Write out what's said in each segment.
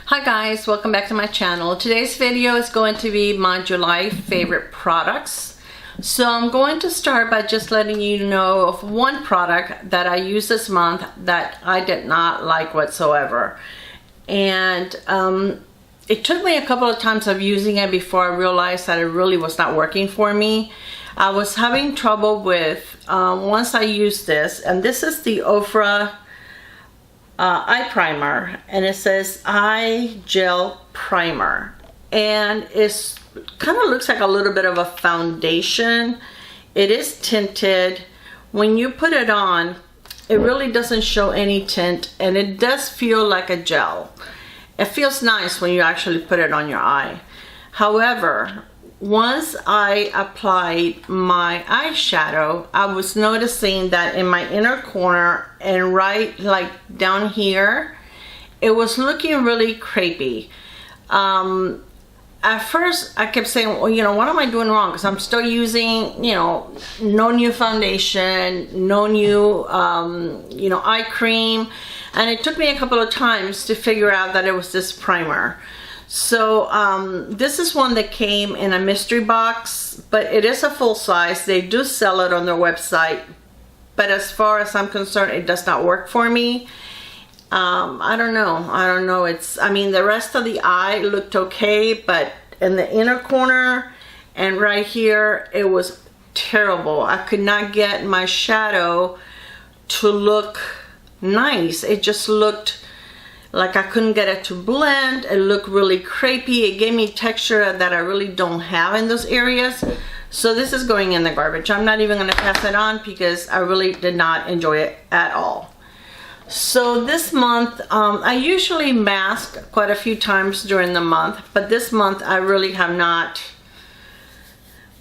Hi guys, welcome back to my channel. Today's video is going to be my July favorite products. So I'm going to start by just letting you know of one product that I used this month that I did not like whatsoever. And it took me a couple of times of using it before I realized that it really was not working for me. I was having trouble with, once I used this, and this is the Ofra eye primer, and it says eye gel primer, and it's kind of looks like a little bit of a foundation. It is tinted. When you put it on, it really doesn't show any tint, and it does feel like a gel. It feels nice when you actually put it on your eye. However, once I applied my eyeshadow, I was noticing that in my inner corner and right like down here, it was looking really crepey. At first I kept saying, well, you know, what am I doing wrong? Because I'm still using, you know, no new foundation, no new, you know, eye cream. And it took me a couple of times to figure out that it was this primer. So this is one that came in a mystery box, but it is a full size. They do sell it on their website, but as far as I'm concerned, it does not work for me. I don't know. It's, I mean, the rest of the eye looked okay, but in the inner corner and right here, it was terrible. I could not get my shadow to look nice. It just looked like I couldn't get it to blend. It looked really crepey. It gave me texture that I really don't have in those areas. So this is going in the garbage. I'm not even gonna pass it on because I really did not enjoy it at all. So this month, I usually mask quite a few times during the month, but this month I really have not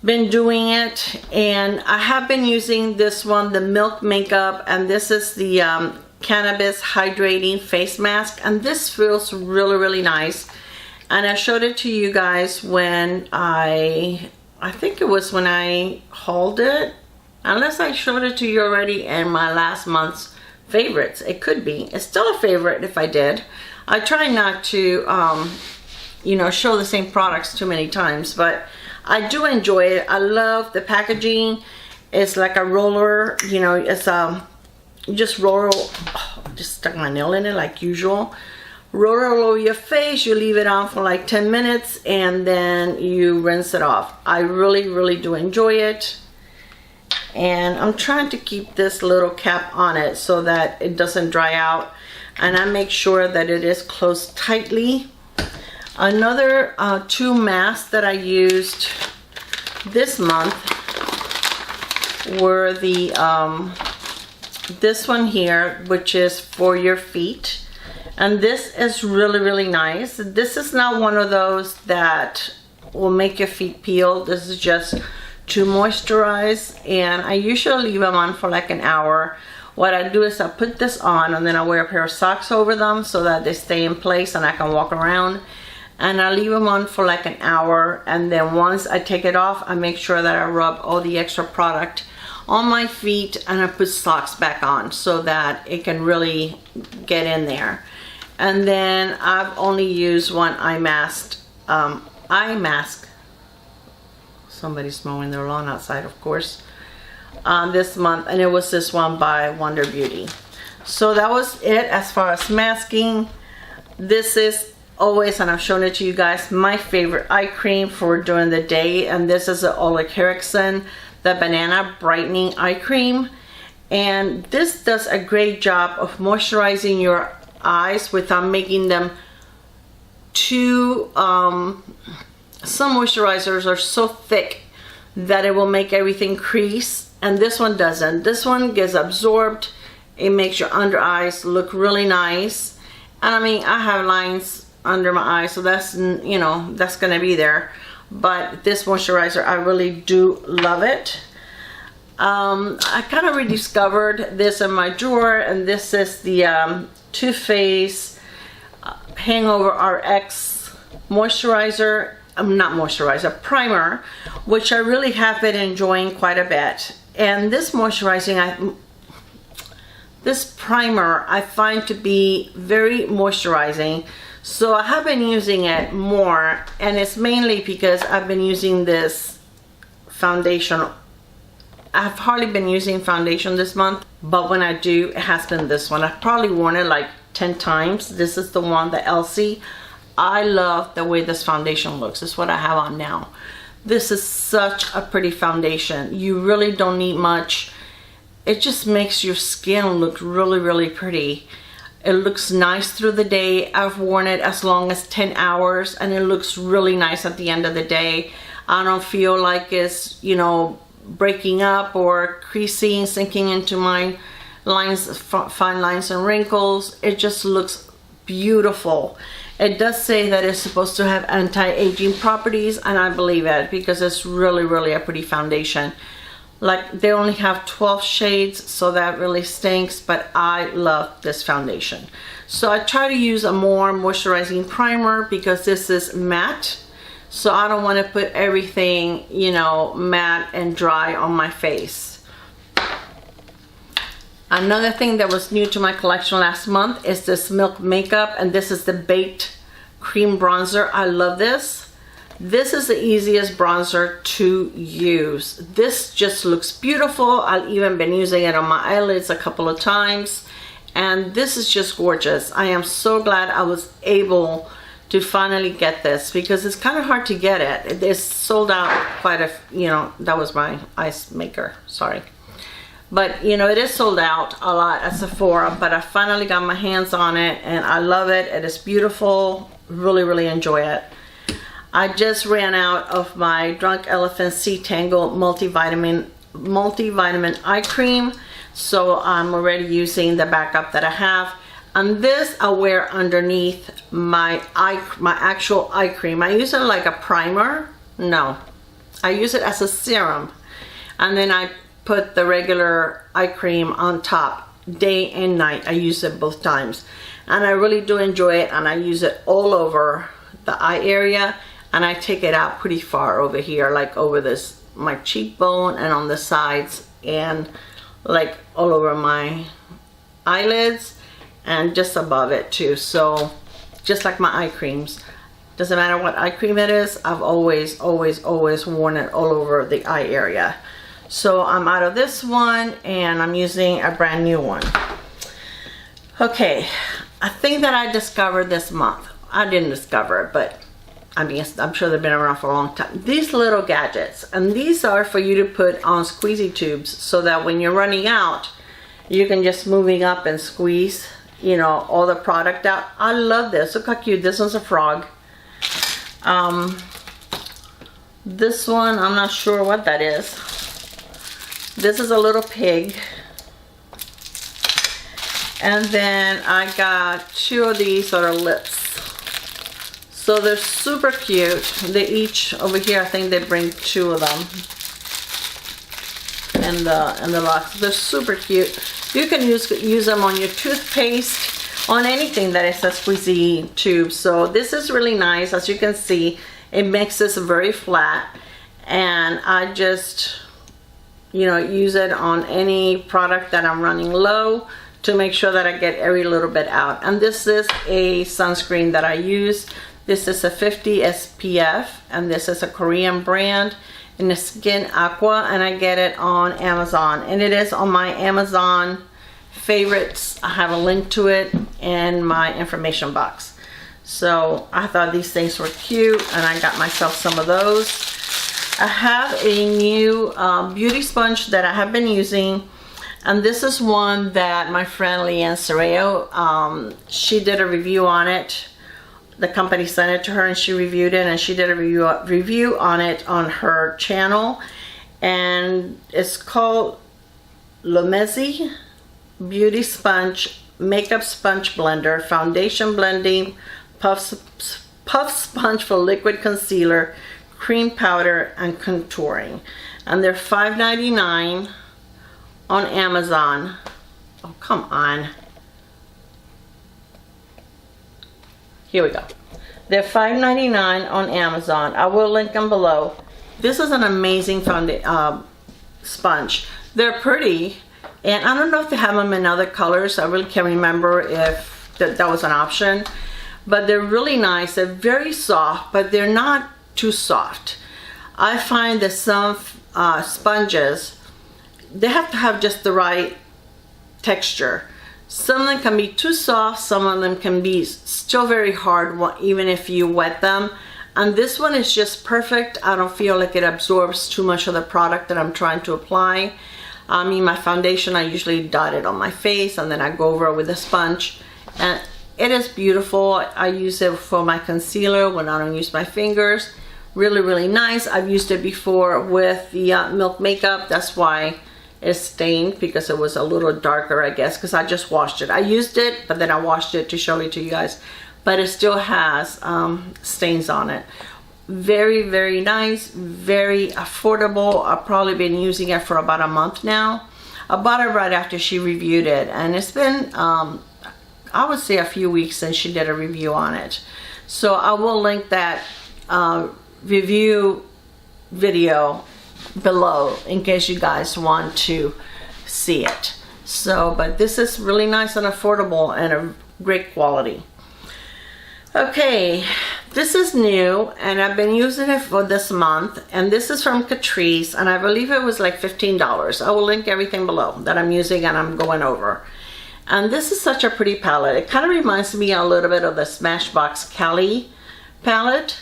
been doing it. And I have been using this one, the Milk Makeup, and this is the Cannabis Hydrating Face Mask, and this feels really nice. And I showed it to you guys when I think it was when I hauled it, unless I showed it to you already in my last month's favorites. It could be. It's still a favorite if I did. I try not to you know, show the same products too many times, but I do enjoy it. I love the packaging. It's like a roller, you know, it's just roll, just stuck my nail in it like usual. Roll it all over your face. You leave it on for like 10 minutes and then you rinse it off. I really do enjoy it. And I'm trying to keep this little cap on it so that it doesn't dry out. And I make sure that it is closed tightly. Another two masks that I used this month were the this one here, which is for your feet, and this is really nice. This is not one of those that will make your feet peel. This is just to moisturize, and I usually leave them on for like an hour. What I do is I put this on and then I wear a pair of socks over them so that they stay in place and I can walk around, and I leave them on for like an hour, and then once I take it off, I make sure that I rub all the extra product on my feet and I put socks back on so that it can really get in there. And then I've only used one eye mask. Somebody's mowing their lawn outside, of course, this month, and it was this one by Wonder Beauty. So that was it as far as masking. This is always, and I've shown it to you guys, my favorite eye cream for during the day, and this is the OLEHENRIKSEN, the Banana Brightening Eye Cream. And this does a great job of moisturizing your eyes without making them too, some moisturizers are so thick that it will make everything crease, and this one doesn't. This one gets absorbed. It makes your under eyes look really nice. And I mean, I have lines under my eyes, so that's, you know, that's gonna be there. But this moisturizer, I really do love it. I kind of rediscovered this in my drawer, and this is the Too Faced Hangover Rx moisturizer. Not moisturizer, primer, which I really have been enjoying quite a bit. And this moisturizing, this primer I find to be very moisturizing. So I have been using it more, and it's mainly because I've been using this foundation. I've hardly been using foundation this month, but when I do, it has been this one. I've probably worn it like 10 times. This is the one, the Elcie. I love the way this foundation looks. This is what I have on now. This is such a pretty foundation. You really don't need much. It just makes your skin look really, really pretty. It looks nice through the day. I've worn it as long as 10 hours and it looks really nice at the end of the day. I don't feel like it's, you know, breaking up or creasing, sinking into my lines, fine lines and wrinkles. It just looks beautiful. It does say that it's supposed to have anti-aging properties, and I believe it because it's really, really a pretty foundation. Like, they only have 12 shades, so that really stinks, but I love this foundation. So I try to use a more moisturizing primer because this is matte. So I don't want to put everything, you know, matte and dry on my face. Another thing that was new to my collection last month is this Milk makeup, and this is the Baked Cream Bronzer. I love this. This is the easiest bronzer to use. This just looks beautiful. I've even been using it on my eyelids a couple of times, and this is just gorgeous. I am so glad I was able to finally get this because it's kind of hard to get it. It is sold out quite a, you know, that was my ice maker, sorry. But, you know, it is sold out a lot at Sephora, but I finally got my hands on it and I love it. It is beautiful. Really, really enjoy it. I just ran out of my Drunk Elephant Sea Tangle multivitamin eye cream, so I'm already using the backup that I have. And this I wear underneath my actual eye cream. I use it like a primer. No, I use it as a serum, and then I put the regular eye cream on top day and night. I use it both times, and I really do enjoy it, and I use it all over the eye area, and I take it out pretty far over here, like over this, my cheekbone, and on the sides, and like all over my eyelids, and just above it too. So just like my eye creams, doesn't matter what eye cream it is, I've always worn it all over the eye area. So I'm out of this one and I'm using a brand new one. Okay, a thing that I discovered this month. I didn't discover it, but I mean, I'm sure they've been around for a long time. These little gadgets, and these are for you to put on squeezy tubes so that when you're running out, you can just moving up and squeeze, you know, all the product out. I love this. Look how cute. This one's a frog. This one, I'm not sure what that is. This is a little pig. And then I got 2 of these that are lips. So they're super cute. They each, over here, I think they bring 2 of them in the box. They're super cute. You can use them on your toothpaste, on anything that is a squeezy tube. So this is really nice. As you can see, it makes this very flat, and I just, you know, use it on any product that I'm running low to make sure that I get every little bit out. And this is a sunscreen that I use. This is a 50 SPF, and this is a Korean brand in the Skin Aqua, and I get it on Amazon, and it is on my Amazon favorites. I have a link to it in my information box. So I thought these things were cute, and I got myself some of those. I have a new beauty sponge that I have been using, and this is one that my friend Leann Serao, she did a review on it. The company sent it to her and she reviewed it, and she did a review on it on her channel, and it's called Luminess Beauty Sponge Makeup Sponge Blender, Foundation Blending Puff Sponge for Liquid Concealer, Cream Powder, and Contouring. And they're $5.99 on Amazon. Oh, come on. Here we go. They're $5.99 on Amazon. I will link them below. This is an amazing sponge. They're pretty, and I don't know if they have them in other colors. I really can't remember if that was an option. but they're really nice. They're very soft, but they're not too soft. I find that some sponges, they have to have just the right texture. Some of them can be too soft, some of them can be still very hard even if you wet them. And this one is just perfect. I don't feel like it absorbs too much of the product that I'm trying to apply. I mean, my foundation, I usually dot it on my face and then I go over it with a sponge. And it is beautiful. I use it for my concealer when I don't use my fingers. Really, really nice. I've used it before with the Milk makeup. That's why it's stained, because it was a little darker, I guess, because I just washed it. I used it, but then I washed it to show it to you guys. But it still has stains on it. Very, very nice, very affordable. I've probably been using it for about a month now. I bought it right after she reviewed it, and it's been, I would say, a few weeks since she did a review on it. So I will link that review video below in case you guys want to see it. So, but this is really nice and affordable and a great quality. Okay, this is new and I've been using it for this month, and this is from Catrice, and I believe it was like $15. I will link everything below that I'm using and I'm going over. And this is such a pretty palette. It kind of reminds me a little bit of the Smashbox Cali palette.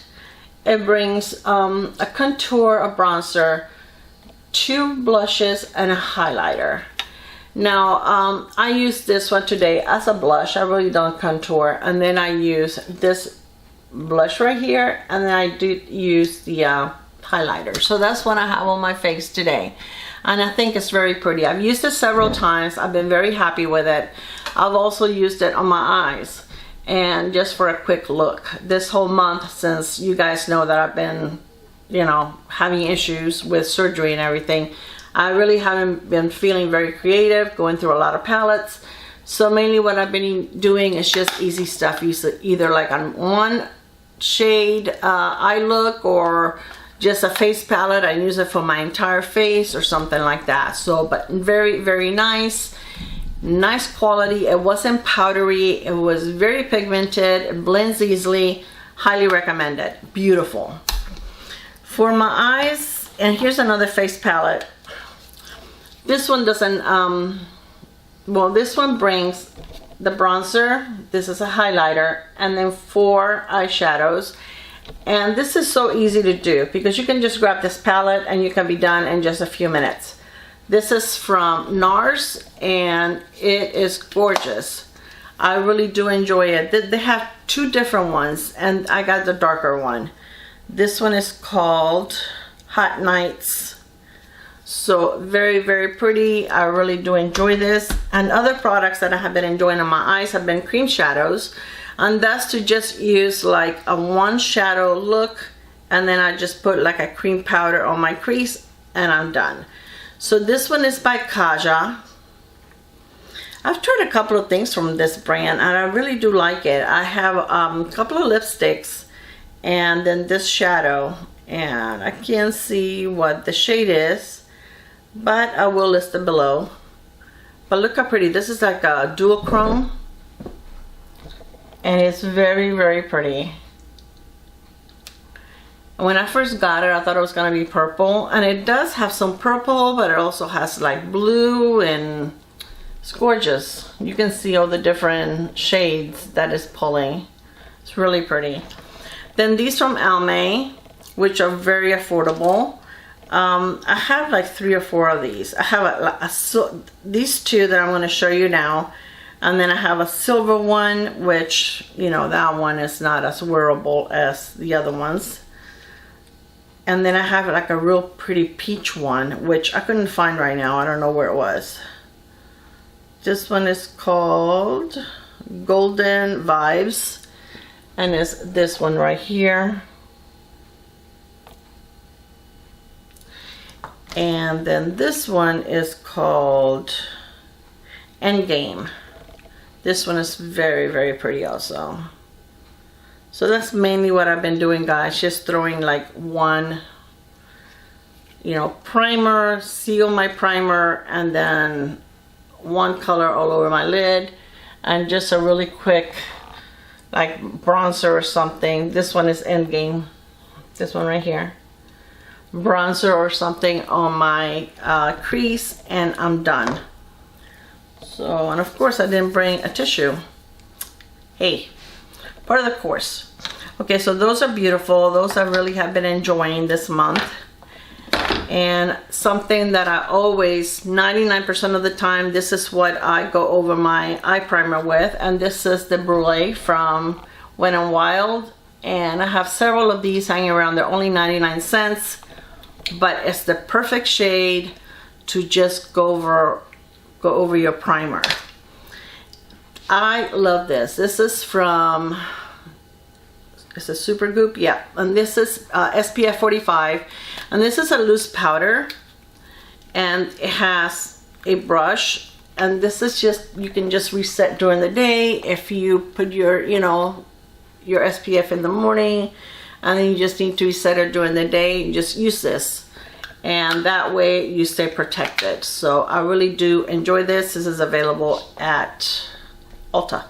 It brings a contour, a bronzer, 2 blushes, and a highlighter. Now, I use this one today as a blush. I really don't contour. And then I use this blush right here. And then I do use the highlighter. So that's what I have on my face today. And I think it's very pretty. I've used it several times. I've been very happy with it. I've also used it on my eyes. And just for a quick look. This whole month, since you guys know that I've been, you know, having issues with surgery and everything, I really haven't been feeling very creative, going through a lot of palettes. So mainly what I've been doing is just easy stuff, either like on one shade eye look, or just a face palette. I use it for my entire face or something like that. So, but very, very nice. Nice quality. It wasn't powdery. It was very pigmented. It blends easily. Highly recommended. Beautiful. For my eyes, and here's another face palette. This one doesn't, well, this one brings the bronzer. This is a highlighter, and then 4 eyeshadows. And this is so easy to do because you can just grab this palette and you can be done in just a few minutes. This is from NARS and it is gorgeous. I really do enjoy it. They have 2 different ones and I got the darker one. This one is called Hot Nights. So very, very pretty. I really do enjoy this. And other products that I have been enjoying on my eyes have been cream shadows. And that's to just use like a 1 shadow look, and then I just put like a cream powder on my crease and I'm done. So this one is by Kaja. I've tried a couple of things from this brand and I really do like it. I have a couple of lipsticks and then this shadow, and I can't see what the shade is, but I will list it below. But look how pretty. This is like a dual chrome and it's very, very pretty. When I first got it, I thought it was gonna be purple, and it does have some purple, but it also has like blue, and it's gorgeous. You can see all the different shades that it's pulling. It's really pretty. Then these from Almay, which are very affordable. I have like 3 or 4 of these. I have these 2 that I'm going to show you now, and then I have a silver one, which, you know, that one is not as wearable as the other ones. And then I have like a real pretty peach one, which I couldn't find right now. I don't know where it was. This one is called Golden Vibes, and it's this one right here. And then this one is called Endgame. This one is very, very pretty also. So that's mainly what I've been doing, guys. Just throwing like 1, you know, primer, seal my primer, and then 1 color all over my lid, and just a really quick like bronzer or something. This one is Endgame. This one right here. Bronzer or something on my crease, and I'm done. So, and of course I didn't bring a tissue. Hey, part of the course. Okay, so those are beautiful. Those I really have been enjoying this month. And something that I always, 99% of the time, this is what I go over my eye primer with. And this is the Brulee from Wet n Wild. And I have several of these hanging around. They're only 99 cents. But it's the perfect shade to just go over your primer. I love this. This is from, it's a Super Goop, yeah. And this is SPF 45. And this is a loose powder. And it has a brush. And this is just, you can just reset during the day. If you put your, you know, your SPF in the morning, and then you just need to reset it during the day, you just use this. And that way you stay protected. So I really do enjoy this. This is available at Ulta.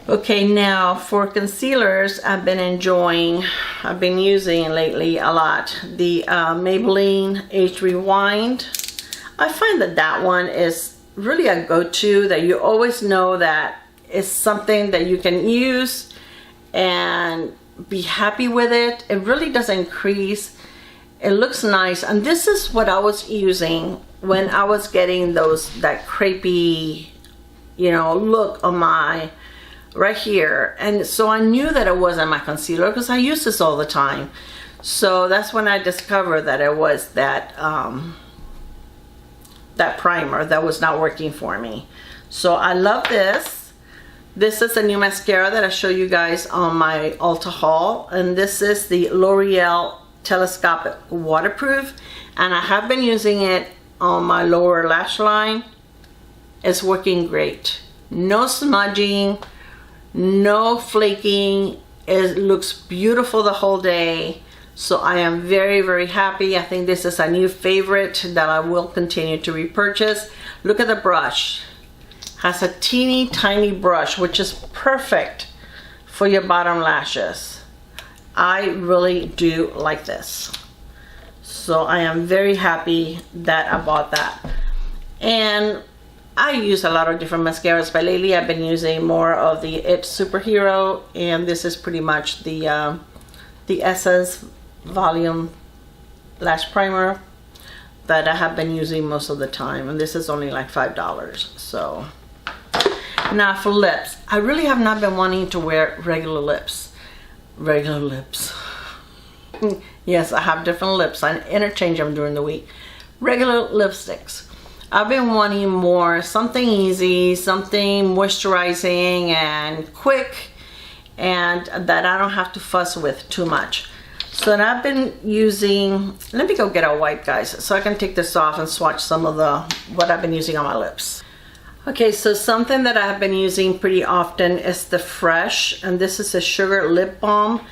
Okay, now for concealers, I've been using lately a lot the Maybelline Age Rewind. I find that that one is really a go-to, that you always know that it's something that you can use and be happy with it. It really doesn't crease. It looks nice. And this is what I was using when I was getting that crepey, you know, look on my right here. And so I knew that it wasn't my concealer because I use this all the time. So that's when I discovered that it was that that primer that was not working for me. So I love this. This is a new mascara that I show you guys on my Ulta haul, and this is the L'Oreal Telescopic Waterproof, and I have been using it on my lower lash line. It's working great. No smudging, no flaking. It looks beautiful the whole day. So I am very, very happy. I think this is a new favorite that I will continue to repurchase. Look at the brush. Has a teeny tiny brush, which is perfect for your bottom lashes. I really do like this. So I am very happy that I bought that. And I use a lot of different mascaras, but lately I've been using more of the It Superhero, and this is pretty much the Essence Volume Lash Primer that I have been using most of the time, and this is only like $5. So now for lips, I really have not been wanting to wear regular lips. Yes, I have different lips. I interchange them during the week. Regular lipsticks. I've been wanting more, something easy, something moisturizing and quick, and that I don't have to fuss with too much. So then I've been using, let me go get a wipe, guys, so I can take this off and swatch some of what I've been using on my lips. Okay, so something that I've been using pretty often is the Fresh, and this is a sugar lip balm,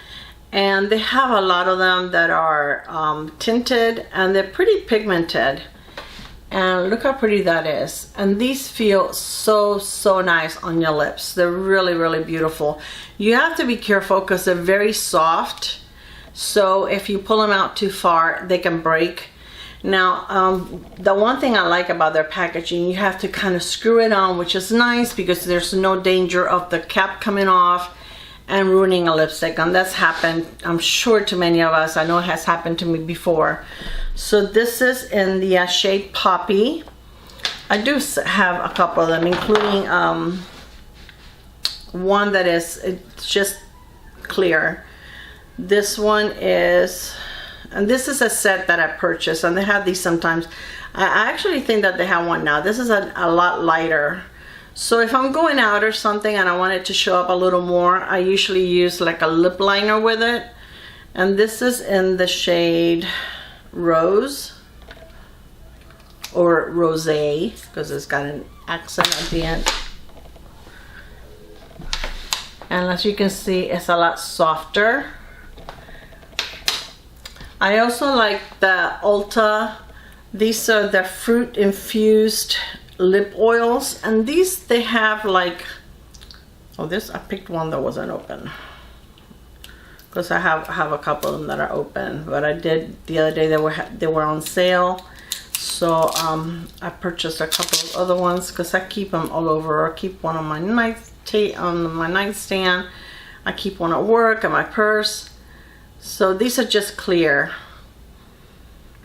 and they have a lot of them that are tinted, and they're pretty pigmented. And look how pretty that is. And these feel so, so nice on your lips. They're really, really beautiful. You have to be careful because they're very soft. So if you pull them out too far, they can break. Now, the one thing I like about their packaging, you have to kind of screw it on, which is nice because there's no danger of the cap coming off and ruining a lipstick. And that's happened, I'm sure, to many of us. I know it has happened to me before. So this is in the shade Poppy. I do have a couple of them, including one that is it's just clear. This one is, and this is a set that I purchased, and they have these sometimes. I actually think that they have one now. This is a lot lighter. So if I'm going out or something and I want it to show up a little more, I usually use like a lip liner with it. And this is in the shade Rose or Rosé, because it's got an accent at the end. And as you can see, it's a lot softer. I also like the Ulta. These are the fruit infused lip oils, and these, they have like Oh, this, I picked one that wasn't open. Because I have a couple of them that are open. But I did, the other day they were on sale. So I purchased a couple of other ones because I keep them all over. I keep one on my nightstand. I keep one at work, in my purse. So these are just clear.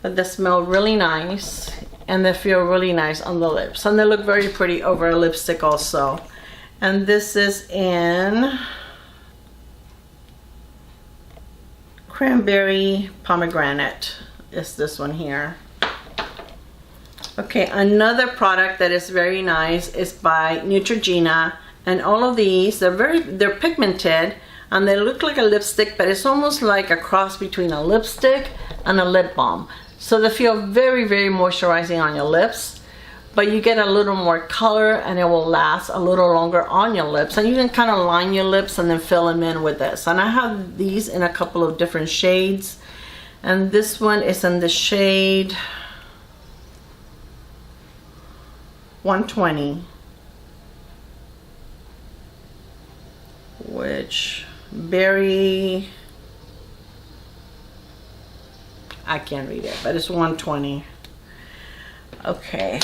But they smell really nice. And they feel really nice on the lips. And they look very pretty over a lipstick also. And this is in Cranberry Pomegranate. Is this one here. Okay, another product that is very nice is by Neutrogena, and all of these, they're pigmented and they look like a lipstick, but it's almost like a cross between a lipstick and a lip balm. So they feel very, very moisturizing on your lips, but you get a little more color and it will last a little longer on your lips, and you can kind of line your lips and then fill them in with this. And I have these in a couple of different shades, and this one is in the shade 120, which berry, I can't read it, but it's 120. Okay,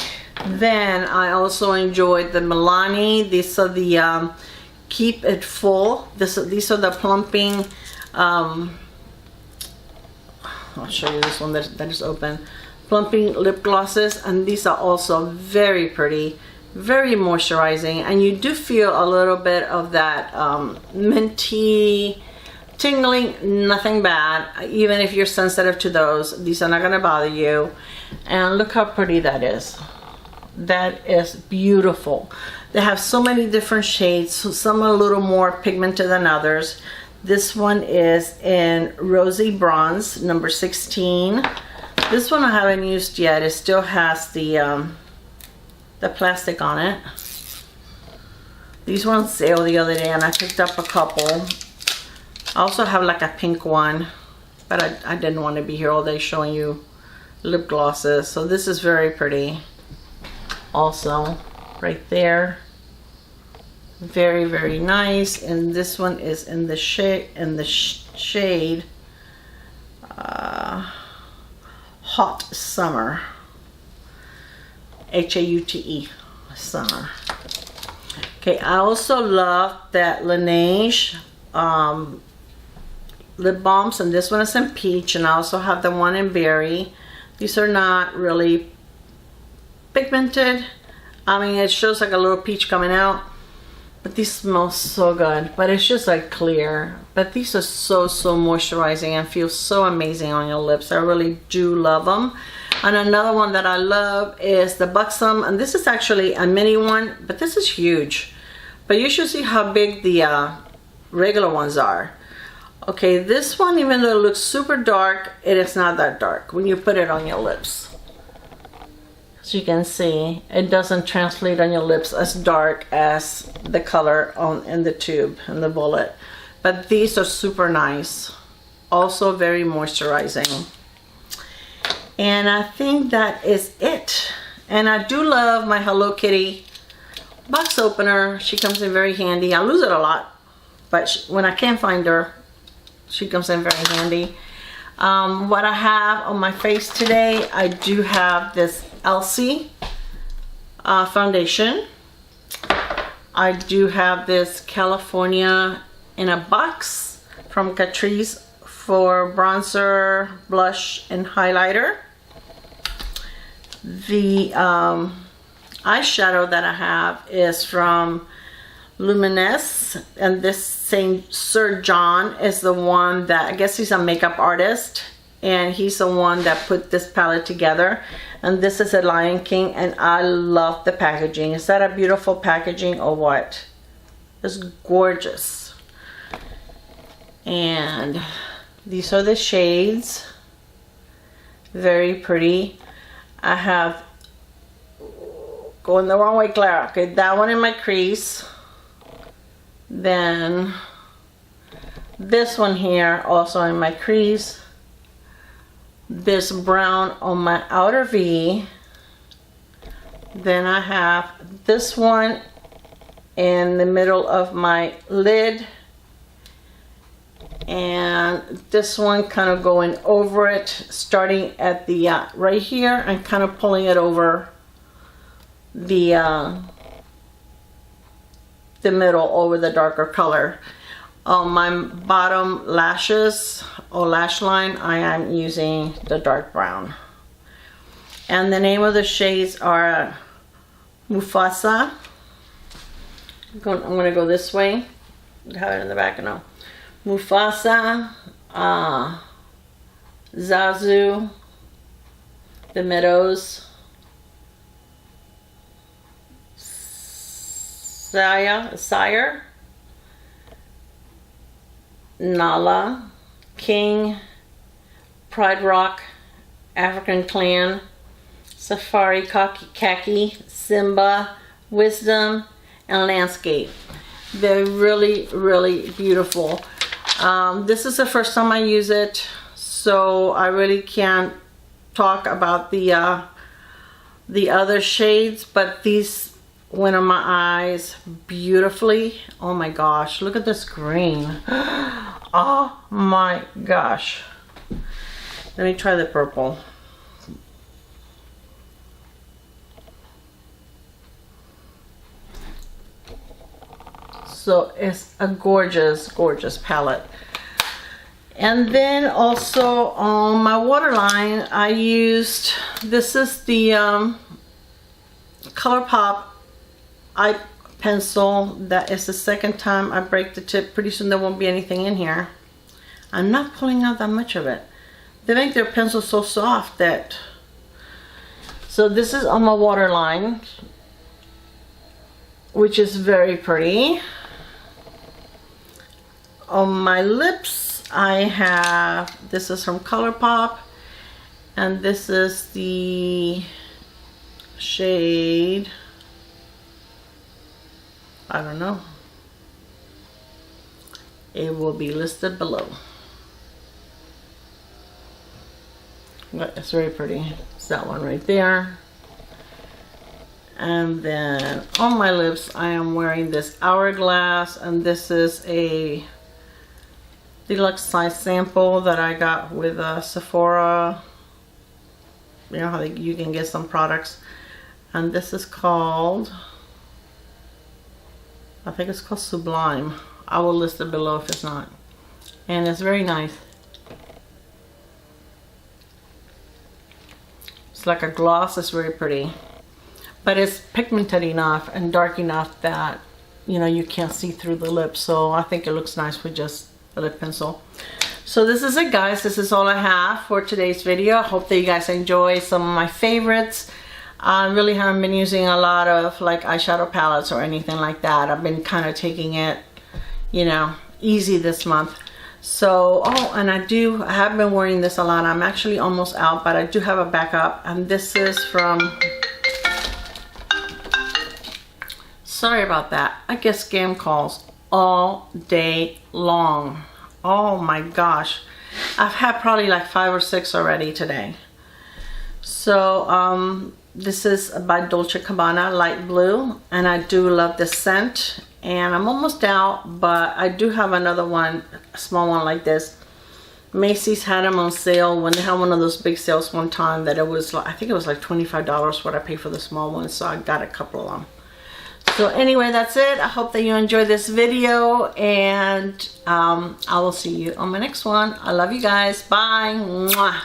then I also enjoyed the Milani. These are the Keep It Full. These are the Plumping, I'll show you this one that is open. Plumping lip glosses, and these are also very pretty, very moisturizing, and you do feel a little bit of that minty tingling. Nothing bad, even if you're sensitive to those. These are not going to bother you. And look how pretty that is. That is beautiful. They have so many different shades, so some are a little more pigmented than others. This one is in Rosy Bronze, number 16. This one I haven't used yet. It still has the plastic on it. These were on sale the other day and I picked up a couple. I also have like a pink one, but I didn't want to be here all day showing you lip glosses. So this is very pretty. Also, right there. Very, very nice. And this one is in the shade Hot Summer. H-A-U-T-E, Summer. Okay, I also love that Laneige lip balms, and this one is in peach, and I also have the one in berry. These are not really pigmented. I mean, it shows like a little peach coming out, but these smell so good. But it's just like clear. But these are so moisturizing and feel so amazing on your lips. I really do love them. And another one that I love is the Buxom, and this is actually a mini one, but this is huge. But you should see how big the regular ones are. Okay, this one, even though it looks super dark, it is not that dark when you put it on your lips. As you can see, it doesn't translate on your lips as dark as the color in the tube, in the bullet. But these are super nice. Also very moisturizing. And I think that is it. And I do love my Hello Kitty box opener. She comes in very handy. I lose it a lot, but when I can't find her, she comes in very handy. What I have on my face today, I do have this Elcie foundation. I do have this California in a box from Catrice for bronzer, blush, and highlighter. The eyeshadow that I have is from Luminess, and this same Sir John is the one that, I guess he's a makeup artist, and he's the one that put this palette together. And this is a Lion King, and I love the packaging. Is that a beautiful packaging or what? It's gorgeous. And these are the shades. Very pretty. I have, going the wrong way, Clara. Okay, that one in my crease. Then this one here, also in my crease. This brown on my outer V. Then I have this one in the middle of my lid, and this one kind of going over it, starting at the right here and kind of pulling it over the middle over the darker color. On my bottom lashes or lash line, I am using the dark brown. And the name of the shades are Mufasa. I'm going to go this way. I have it in the back now. Mufasa, Zazu, The Meadows, Sire, Nala, King, Pride Rock, African Clan, Safari Khaki, Simba, Wisdom, and Landscape. They're really, really beautiful. This is the first time I use it, so I really can't talk about the other shades, but these went on my eyes beautifully. Oh my gosh, look at this green. Oh my gosh. Let me try the purple. So it's a gorgeous, gorgeous palette. And then also on my waterline, I used, this is the ColourPop eye pencil. That is the second time I break the tip. Pretty soon there won't be anything in here. I'm not pulling out that much of it. They make their pencils so soft that, so this is on my waterline, which is very pretty. On my lips, I have, this is from ColourPop, and this is the shade, I don't know. It will be listed below. But it's very pretty. It's that one right there. And then on my lips, I am wearing this Hourglass, and this is a deluxe size sample that I got with Sephora. You know how you can get some products. And this is called, I think it's called Sublime. I will list it below if it's not. And it's very nice. It's like a gloss. It's very pretty. But it's pigmented enough and dark enough that, you know, you can't see through the lips. So I think it looks nice with just a lip pencil. So this is it, guys. This is all I have for today's video. I hope that you guys enjoy some of my favorites. I really haven't been using a lot of like eyeshadow palettes or anything like that. I've been kind of taking it, you know, easy this month. So, oh, and I have been wearing this a lot. I'm actually almost out, but I do have a backup. And this is from, sorry about that, I get scam calls all day long. Oh my gosh, I've had probably like 5 or 6 already today. So this is by Dolce & Gabbana, light blue, and I do love this scent. And I'm almost out, but I do have another one, a small one like this. Macy's had them on sale when they had one of those big sales one time that it was like, I think it was like $25 what I paid for the small one, so I got a couple of them. So anyway, that's it. I hope that you enjoyed this video, and I will see you on my next one. I love you guys. Bye. Mwah.